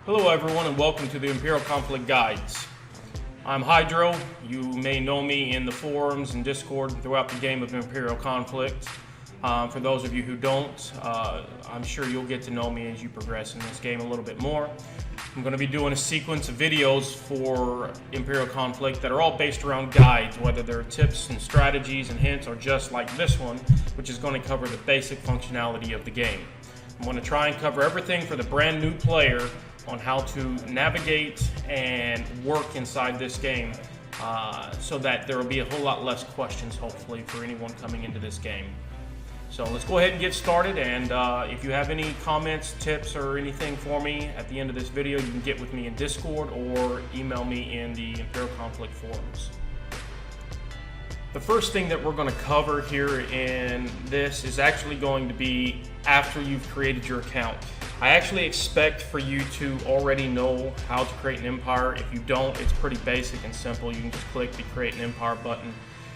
Hello everyone and welcome to the Imperial Conflict Guides. I'm Hydro. You may know me in the forums and Discord throughout the game of Imperial Conflict. For those of you who don't, I'm sure you'll get to know me as you progress in this game a little bit more. I'm going to be doing a sequence of videos for Imperial Conflict that are all based around guides, whether they're tips and strategies and hints or just like this one, which is going to cover the basic functionality of the game. I'm going to try and cover everything for the brand new player on how to navigate and work inside this game so that there will be a whole lot less questions, hopefully, for anyone coming into this game. So let's go ahead and get started, and if you have any comments, tips, or anything for me at the end of this video, you can get with me in Discord or email me in the Imperial Conflict forums. The first thing that we're going to cover here in this is actually going to be after you've created your account. I actually expect for you to already know how to create an empire. If you don't, it's pretty basic and simple. You can just click the Create an Empire button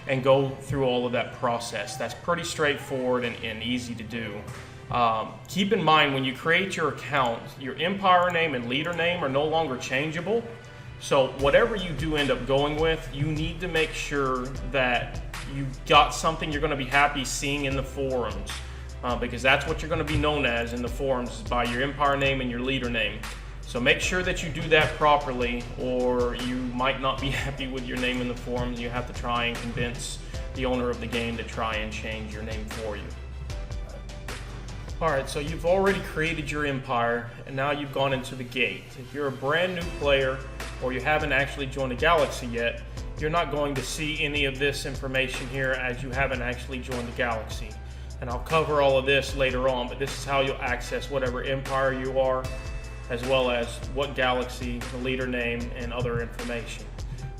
and go through all of that process. That's pretty straightforward and easy to do. Keep in mind, when you create your account, your empire name and leader name are no longer changeable. So whatever you do end up going with, you need to make sure that you got something you're going to be happy seeing in the forums. Because that's what you're going to be known as in the forums, is by your empire name and your leader name. So make sure that you do that properly, or you might not be happy with your name in the forums. You have to try and convince the owner of the game to try and change your name for you. Alright, so you've already created your empire, and now you've gone into the gate. If you're a brand new player, or you haven't actually joined a galaxy yet, you're not going to see any of this information here, as you haven't actually joined the galaxy. And I'll cover all of this later on, but this is how you'll access whatever empire you are, as well as what galaxy, the leader name, and other information.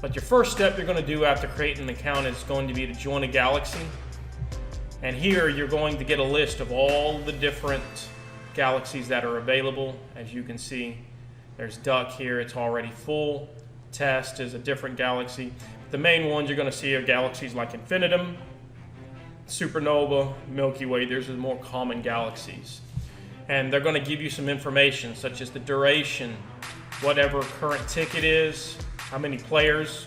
But your first step you're going to do after creating an account is going to be to join a galaxy. And here you're going to get a list of all the different galaxies that are available. As you can see, there's Duck here, it's already full. Test is a different galaxy. The main ones you're going to see are galaxies like Infinitum, Supernova, Milky Way. These are the more common galaxies. And they're going to give you some information such as the duration, whatever current ticket is, how many players,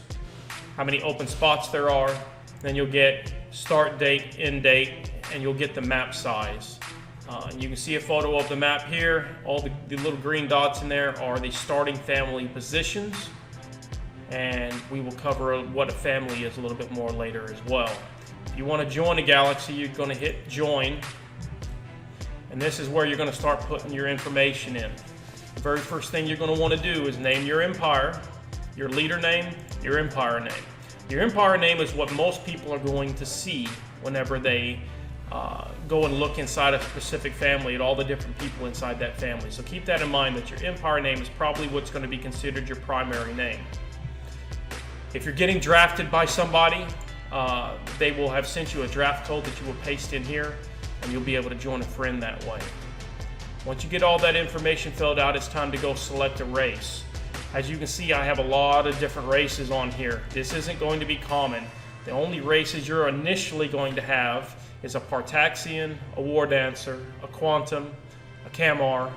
how many open spots there are. Then you'll get start date, end date, and you'll get the map size. And you can see a photo of the map here. All the little green dots in there are the starting family positions. And we will cover what a family is a little bit more later as well. If you want to join a galaxy, you're going to hit join, and this is where you're going to start putting your information in. The very first thing you're going to want to do is name your empire, your leader name, your empire name. Your empire name is what most people are going to see whenever they go and look inside a specific family at all the different people inside that family. So keep that in mind, that your empire name is probably what's going to be considered your primary name. If you're getting drafted by somebody, they will have sent you a draft code that you will paste in here, and you'll be able to join a friend that way. Once you get all that information filled out, it's time to go select a race. As you can see, I have a lot of different races on here. This isn't going to be common. The only races you're initially going to have is a Partaxian, a War Dancer, a Quantum, a Camar,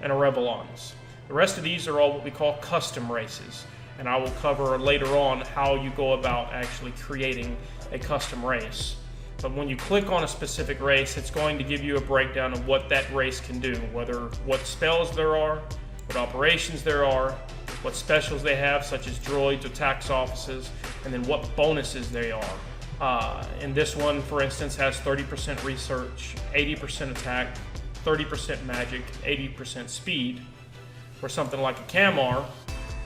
and a Revelons. The rest of these are all what we call custom races. And I will cover later on how you go about actually creating a custom race. But when you click on a specific race, it's going to give you a breakdown of what that race can do, what spells there are, what operations there are, what specials they have, such as droids or tax offices, and then what bonuses they are. And this one, for instance, has 30% research, 80% attack, 30% magic, 80% speed, where something like a Camar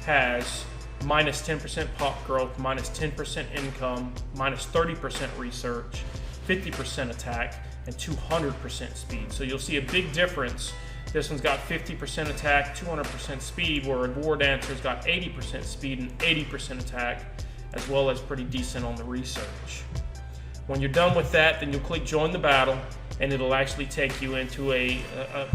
has minus 10% pop growth, minus 10% income, minus 30% research, 50% attack, and 200% speed. So you'll see a big difference. This one's got 50% attack, 200% speed, where a War Dancer's got 80% speed and 80% attack, as well as pretty decent on the research. When you're done with that, then you'll click Join the Battle, and it'll actually take you into a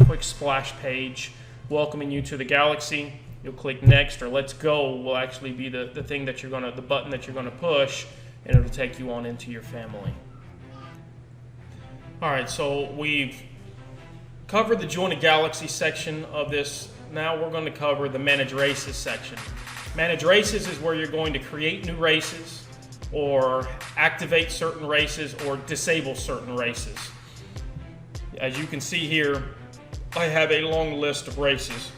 quick splash page welcoming you to the galaxy. You'll click Next, or Let's Go will actually be the thing that the button that you're gonna push, and it'll take you on into your family. All right, so we've covered the Join a Galaxy section of this now we're going to cover the Manage Races section. Manage Races is where you're going to create new races, or activate certain races, or disable certain races. As you can see here, I have a long list of races.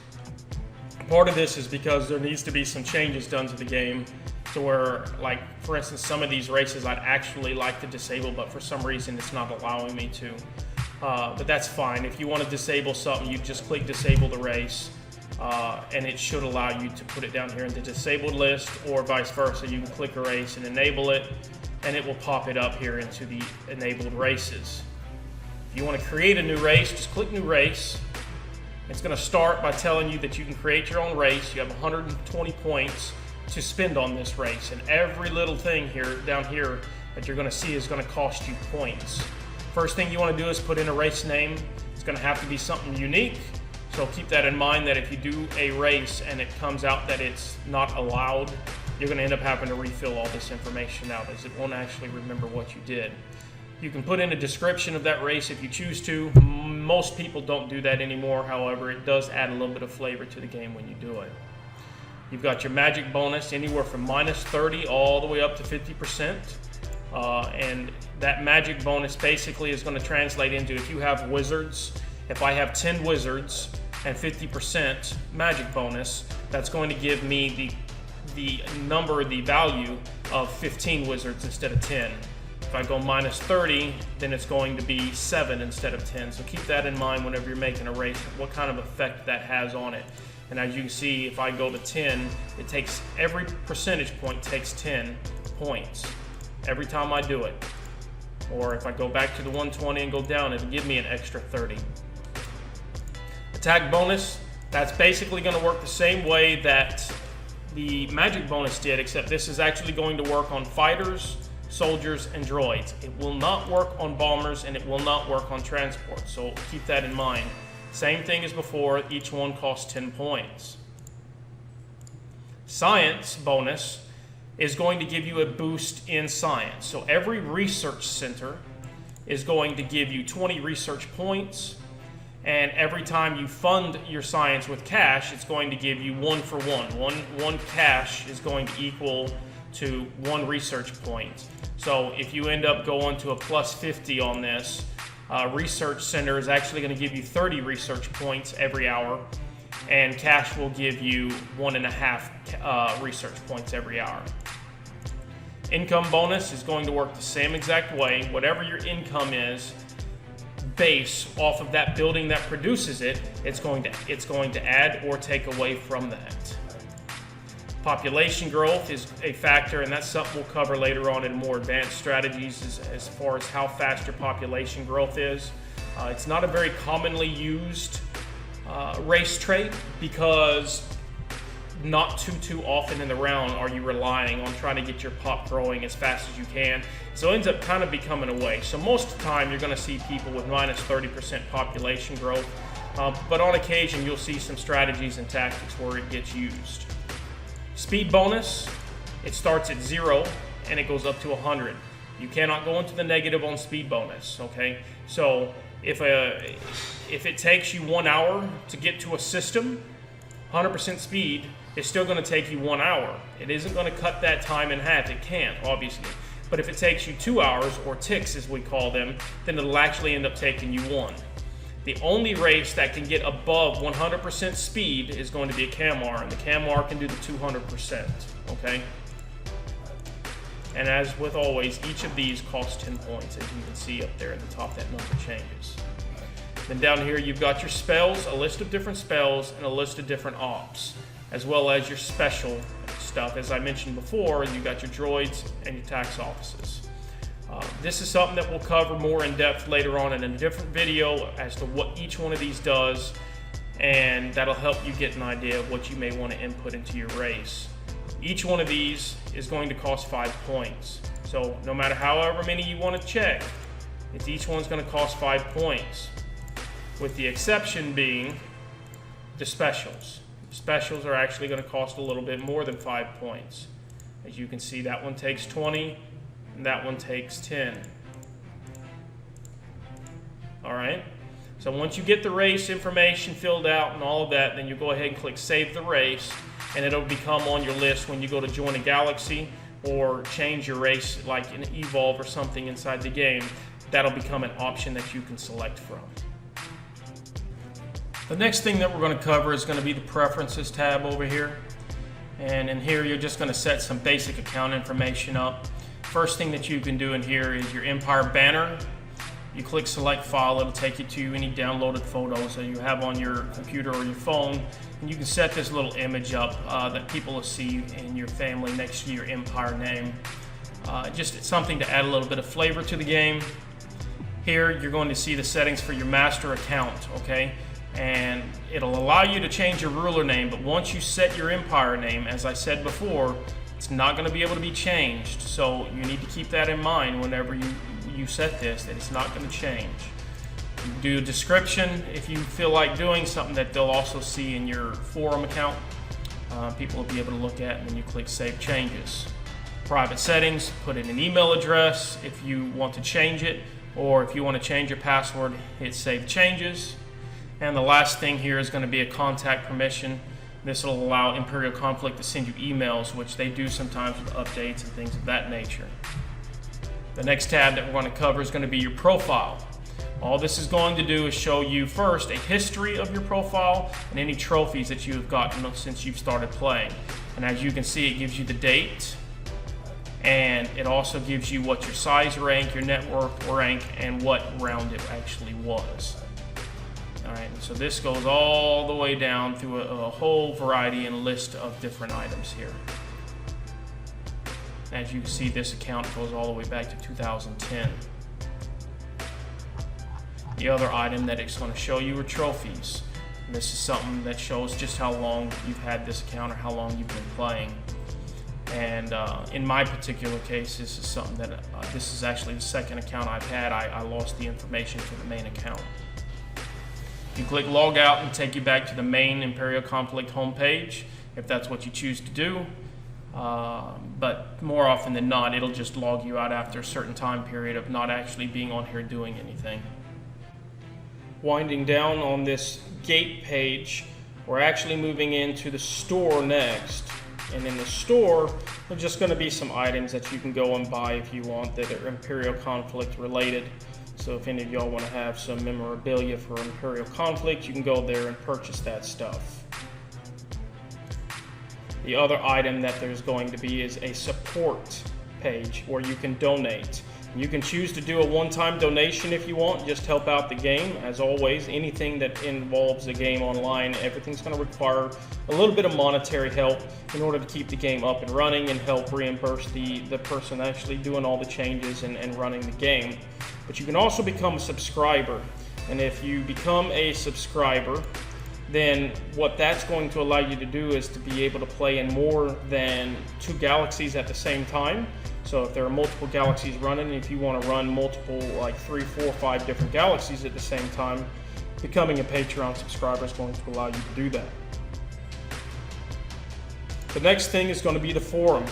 Part of this is because there needs to be some changes done to the game to where, like, for instance, some of these races I'd actually like to disable, but for some reason it's not allowing me to. But that's fine. If you want to disable something, you just click disable the race, and it should allow you to put it down here in the disabled list, or vice versa. You can click a race and enable it, and it will pop it up here into the enabled races. If you want to create a new race, just click new race. It's going to start by telling you that you can create your own race. You have 120 points to spend on this race, and every little thing here down here that you're going to see is going to cost you points. First thing you want to do is put in a race name. It's going to have to be something unique, so keep that in mind, that if you do a race and it comes out that it's not allowed, you're going to end up having to refill all this information out, as it won't actually remember what you did. You can put in a description of that race if you choose to. Most people don't do that anymore, however, it does add a little bit of flavor to the game when you do it. You've got your magic bonus anywhere from -30 all the way up to 50%. And that magic bonus basically is going to translate into, if you have wizards, if I have 10 wizards and 50% magic bonus, that's going to give me the value of 15 wizards instead of 10. If I go -30, then it's going to be 7 instead of 10. So keep that in mind whenever you're making a race, what kind of effect that has on it. And as you can see, if I go to 10, it takes, every percentage point takes 10 points every time I do it. Or if I go back to the 120 and go down, it'll give me an extra 30. Attack bonus, that's basically going to work the same way that the magic bonus did, except this is actually going to work on fighters, soldiers, and droids. It will not work on bombers, and it will not work on transport, so keep that in mind. Same thing as before, each one costs 10 points. Science bonus is going to give you a boost in science. So every research center is going to give you 20 research points, and every time you fund your science with cash, it's going to give you 1 for 1. One cash is going to equal to 1 research point. So if you end up going to a +50 on this, research center is actually going to give you 30 research points every hour, and cash will give you 1.5 research points every hour. Income bonus is going to work the same exact way. Whatever your income is, base off of that building that produces it, it's going to add or take away from that. Population growth is a factor, and that's something we'll cover later on in more advanced strategies as far as how fast your population growth is. It's not a very commonly used race trait, because not too often in the round are you relying on trying to get your pop growing as fast as you can. So it ends up kind of becoming a waste. So most of the time you're going to see people with -30% population growth, but on occasion you'll see some strategies and tactics where it gets used. Speed bonus, it starts at 0 and it goes up to 100. You cannot go into the negative on speed bonus, okay? So if it takes you 1 hour to get to a system, 100% speed is still going to take you 1 hour. It isn't going to cut that time in half. It can't, obviously. But if it takes you 2 hours, or ticks as we call them, then it'll actually end up taking you 1. The only race that can get above 100% speed is going to be a Camar, and the Camar can do the 200%, okay? And as with always, each of these costs 10 points, as you can see up there at the top, that number changes. Then down here you've got your spells, a list of different spells, and a list of different ops, as well as your special stuff. As I mentioned before, you've got your droids and your tax offices. This is something that we'll cover more in depth later on in a different video as to what each one of these does, and that'll help you get an idea of what you may want to input into your race. Each one of these is going to cost 5 points. So no matter however many you want to check, each one's going to cost 5 points, with the exception being the specials. Specials are actually going to cost a little bit more than 5 points. As you can see, that one takes 20, and that one takes 10. All right. So once you get the race information filled out and all of that, then you go ahead and click Save the Race, and it'll become on your list when you go to join a galaxy or change your race, like an Evolve or something inside the game. That'll become an option that you can select from. The next thing that we're going to cover is going to be the Preferences tab over here. And in here, you're just going to set some basic account information up. First thing that you can do in here is your Empire banner. You click Select File, it'll take you to any downloaded photos that you have on your computer or your phone. And you can set this little image up that people will see in your family next to your Empire name. Just something to add a little bit of flavor to the game. Here, you're going to see the settings for your master account, okay? And it'll allow you to change your ruler name, but once you set your Empire name, as I said before, it's not going to be able to be changed. So you need to keep that in mind whenever you set this, that it's not going to change. You do a description if you feel like doing something that they'll also see in your forum account. People will be able to look at, and then you click Save Changes. Private settings, put in an email address if you want to change it, or if you want to change your password, hit Save Changes. And the last thing here is going to be a contact permission. This will allow Imperial Conflict to send you emails, which they do sometimes with updates and things of that nature. The next tab that we're going to cover is going to be your profile. All this is going to do is show you first a history of your profile and any trophies that you have gotten since you've started playing. And as you can see, it gives you the date, and it also gives you what your size rank, your network rank, and what round it actually was. Alright, so this goes all the way down through a whole variety and list of different items here. As you can see, this account goes all the way back to 2010. The other item that it's going to show you are trophies. And this is something that shows just how long you've had this account or how long you've been playing. And in my particular case, this is something that this is actually the second account I've had. I lost the information for the main account. You click Log Out and take you back to the main Imperial Conflict homepage, if that's what you choose to do. But more often than not, it'll just log you out after a certain time period of not actually being on here doing anything. Winding down on this gate page, we're actually moving into the store next. And in the store, there's just going to be some items that you can go and buy if you want that are Imperial Conflict related. So if any of y'all want to have some memorabilia for Imperial Conflict, you can go there and purchase that stuff. The other item that there's going to be is a support page where you can donate. You can choose to do a one-time donation if you want, just help out the game. As always, anything that involves the game online, everything's going to require a little bit of monetary help in order to keep the game up and running and help reimburse the person actually doing all the changes and running the game. But you can also become a subscriber. And if you become a subscriber, then what that's going to allow you to do is to be able to play in more than 2 galaxies at the same time. So if there are multiple galaxies running, if you want to run multiple, like 3, 4, 5 different galaxies at the same time, becoming a Patreon subscriber is going to allow you to do that. The next thing is going to be the forum.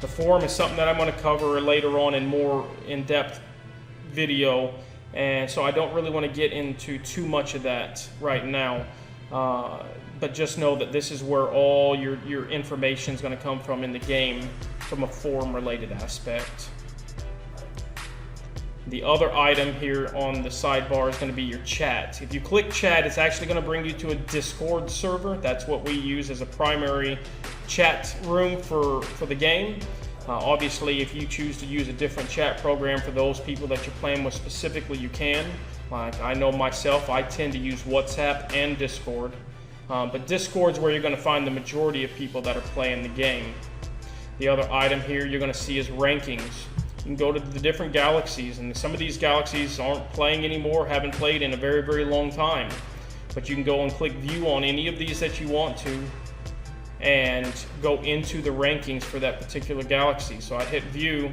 The forum is something that I'm going to cover later on in more in-depth video, and so I don't really want to get into too much of that right now. But just know that this is where all your information is going to come from in the game, from a forum related aspect. The other item here on the sidebar is going to be your chat. If you click chat, it's actually going to bring you to a Discord server. That's what we use as a primary chat room for the game. Obviously, if you choose to use a different chat program for those people that you're playing with specifically, you can. Like I know myself, I tend to use WhatsApp and Discord. But Discord's where you're going to find the majority of people that are playing the game. The other item here you're going to see is rankings. You can go to the different galaxies, and some of these galaxies aren't playing anymore, haven't played in a very, very long time. But you can go and click view on any of these that you want to, and go into the rankings for that particular galaxy. So I hit view,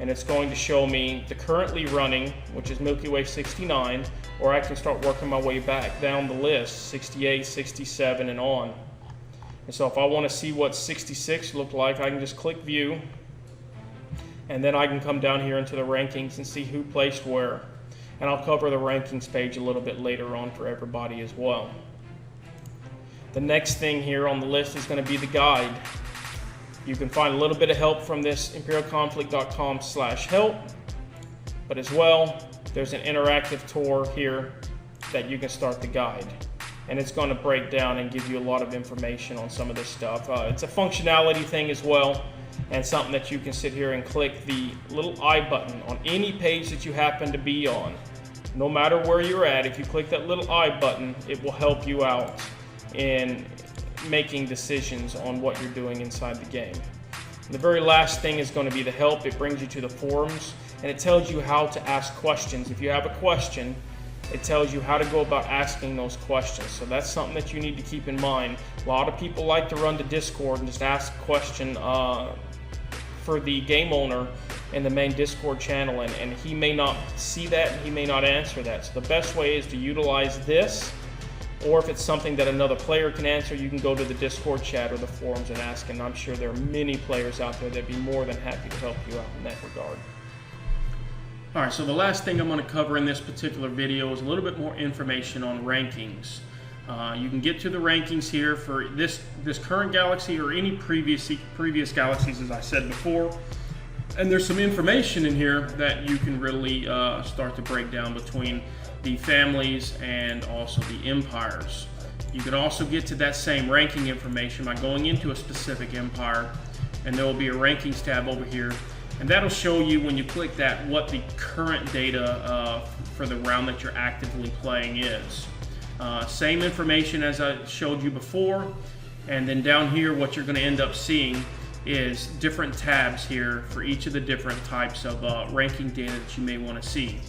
and it's going to show me the currently running, which is Milky Way 69, or I can start working my way back down the list, 68, 67, and on. And so if I want to see what 66 looked like, I can just click view, and then I can come down here into the rankings and see who placed where. and I'll cover the rankings page a little bit later on for everybody as well. The next thing here on the list is going to be the guide. You can find a little bit of help from this imperialconflict.com/help, but as well, there's an interactive tour here that you can start the guide. And it's going to break down and give you a lot of information on some of this stuff. It's a functionality thing as well, and something that you can sit here and click the little I button on any page that you happen to be on. No matter where you're at, if you click that little I button, it will help you out in making decisions on what you're doing inside the game. And the very last thing is going to be the help. It brings you to the forums, and it tells you how to ask questions. If you have a question, it tells you how to go about asking those questions. So that's something that you need to keep in mind. A lot of people like to run to Discord and just ask a question for the game owner in the main Discord channel, and he may not see that and he may not answer that. So the best way is to utilize this, or if it's something that another player can answer, you can go to the Discord chat or the forums and ask, and I'm sure there are many players out there that'd be more than happy to help you out in that regard. Alright, so the last thing I'm going to cover in this particular video is a little bit more information on rankings. You can get to the rankings here for this current galaxy or any previous galaxies, as I said before. And there's some information in here that you can really start to break down between the families and also the empires. You can also get to that same ranking information by going into a specific empire, and there will be a rankings tab over here, and that'll show you when you click that what the current data for the round that you're actively playing is. Same information as I showed you before, and then down here what you're going to end up seeing is different tabs here for each of the different types of ranking data that you may want to see.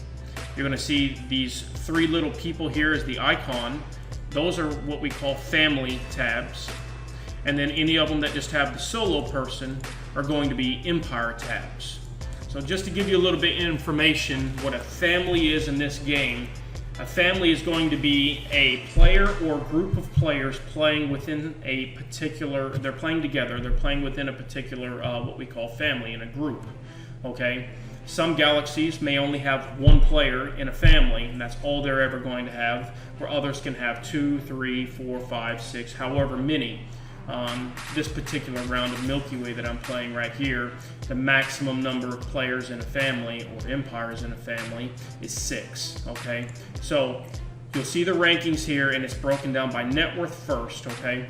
You're going to see these three little people here as the icon. Those are what we call family tabs. And then any of them that just have the solo person are going to be empire tabs. So just to give you a little bit of information what a family is in this game, a family is going to be a player or group of players playing within a particular, they're playing together, they're playing within a particular what we call family in a group, okay? Some galaxies may only have one player in a family, and that's all they're ever going to have, where others can have 2, 3, 4, 5, 6, however many. This particular round of Milky Way that I'm playing right here, the maximum number of players in a family, or empires in a family, is 6, okay? So you'll see the rankings here, and it's broken down by net worth first, okay?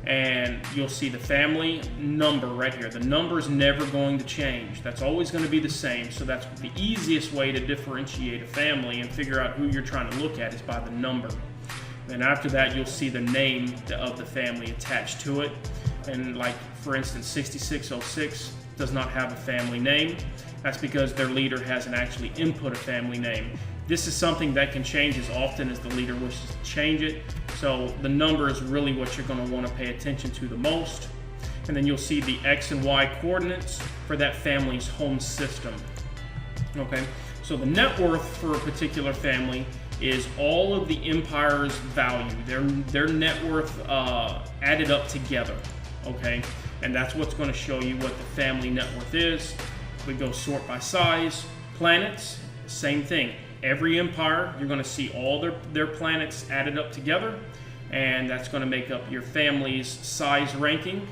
And you'll see the family number right here. The number is never going to change. That's always going to be the same. So that's the easiest way to differentiate a family and figure out who you're trying to look at is by the number. And after that, you'll see the name of the family attached to it. And like, for instance, 6606 does not have a family name. That's because their leader hasn't actually input a family name. This is something that can change as often as the leader wishes to change it. So the number is really what you're going to want to pay attention to the most. And then you'll see the X and Y coordinates for that family's home system. Okay, so the net worth for a particular family is all of the empire's value, their net worth added up together. Okay, and that's what's going to show you what the family net worth is. We go sort by size. Planets, same thing. Every empire, you're going to see all their planets added up together, and that's going to make up your family's size ranking.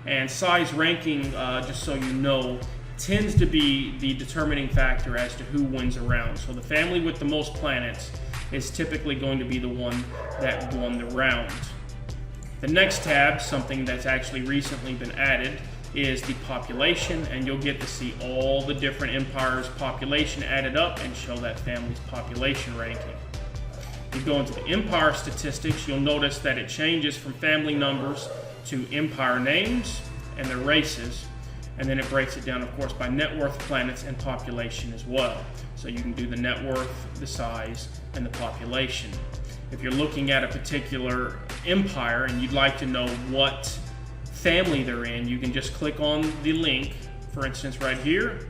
And size ranking, just so you know, tends to be the determining factor as to who wins a round. So the family with the most planets is typically going to be the one that won the round. The next tab, something that's actually recently been added, is the population, and you'll get to see all the different empires' population added up and show that family's population ranking. If you go into the empire statistics, you'll notice that it changes from family numbers to empire names and their races, and then it breaks it down, of course, by net worth, planets, and population as well. So you can do the net worth, the size, and the population. If you're looking at a particular empire and you'd like to know what family they're in, you can just click on the link, for instance right here,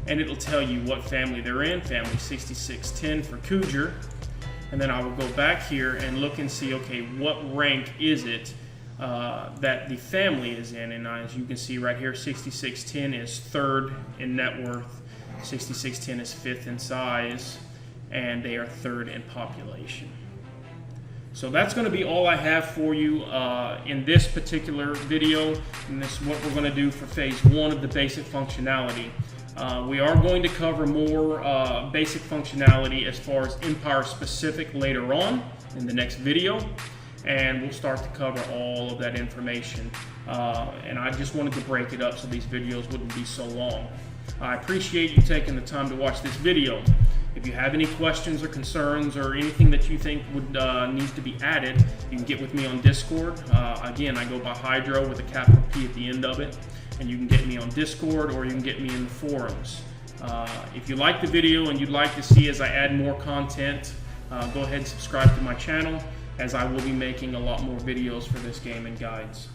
and it'll tell you what family they're in, family 6610 for Cougar. And then I will go back here and look and see, okay, what rank is it that the family is in. And as you can see right here, 6610 is 3rd in net worth, 6610 is 5th in size, and they are third in population. So that's going to be all I have for you in this particular video, and this is what we're going to do for phase 1 of the basic functionality. We are going to cover more basic functionality as far as Empire specific later on in the next video, and we'll start to cover all of that information. And I just wanted to break it up so these videos wouldn't be so long. I appreciate you taking the time to watch this video. If you have any questions or concerns or anything that you think would needs to be added, you can get with me on Discord. Again, I go by Hydro with a capital P at the end of it, and you can get me on Discord or you can get me in the forums. If you like the video and you'd like to see as I add more content, go ahead and subscribe to my channel, as I will be making a lot more videos for this game and guides.